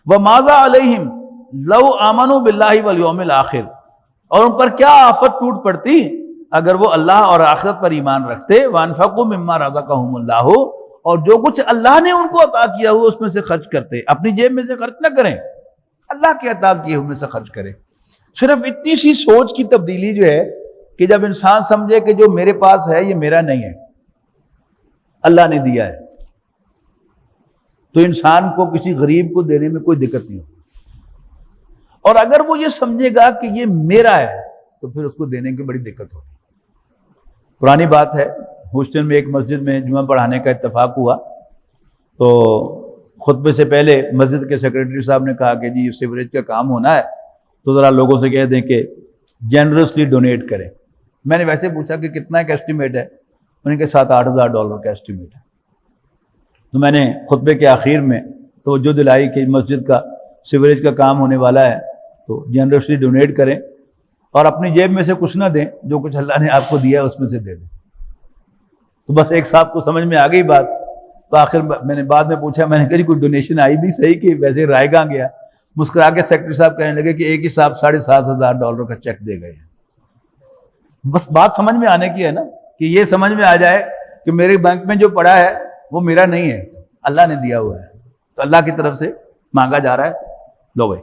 وَمَاذَا عَلَيْهِمْ لَوْ آمَنُوا بِاللَّهِ وَالْيَوْمِ الْآخِرِ، اور ان پر کیا آفت ٹوٹ پڑتی اگر وہ اللہ اور آخرت پر ایمان رکھتے. وَأَنفَقُوا مِمَّا رَزَقَهُمُ اللَّهُ، اور جو کچھ اللہ نے ان کو عطا کیا ہوا اس میں سے خرچ کرتے. اپنی جیب میں سے خرچ نہ کریں، اللہ کے عطا کیے ہوئے میں سے خرچ کریں. صرف اتنی سی سوچ کی تبدیلی جو ہے کہ جب انسان سمجھے کہ جو میرے پاس ہے یہ میرا نہیں ہے، اللہ نے دیا ہے، تو انسان کو کسی غریب کو دینے میں کوئی دقت نہیں ہوگی. اور اگر وہ یہ سمجھے گا کہ یہ میرا ہے تو پھر اس کو دینے کی بڑی دقت ہوگی. پرانی بات ہے، ہوسٹن میں ایک مسجد میں جمعہ پڑھانے کا اتفاق ہوا، تو خطبے سے پہلے مسجد کے سیکرٹری صاحب نے کہا کہ جی سیوریج کا کام ہونا ہے تو ذرا لوگوں سے کہہ دیں کہ جنرسلی ڈونیٹ کریں. میں نے ویسے پوچھا کہ کتنا ایک ایسٹیمیٹ ہے، انہوں نے کہا $7,000-8,000 کا ایسٹیمیٹ ہے. تو میں نے خطبے کے آخر میں توجہ دلائی کہ مسجد کا سیوریج کا کام ہونے والا ہے تو جنرسلی ڈونیٹ کریں اور اپنی جیب میں سے کچھ نہ دیں، جو کچھ اللہ نے آپ کو دیا ہے اس میں سے دے دیں. تو بس ایک صاحب کو سمجھ میں آ گئی بات. تو آخر میں نے بعد میں پوچھا، میں نے کہا جی کوئی ڈونیشن آئی بھی صحیح کہ ویسے رائے گاں گیا؟ مسکرا کے سیکرٹری صاحب کہنے لگے کہ ایک ہی صاحب $7,500 کا چیک دے گئے. بس بات سمجھ میں آنے کی ہے نا، کہ یہ سمجھ میں آ جائے کہ میرے بینک میں جو پڑا ہے وہ میرا نہیں ہے، اللہ نے دیا ہوا ہے، تو اللہ کی طرف سے مانگا جا رہا ہے. لو بھائی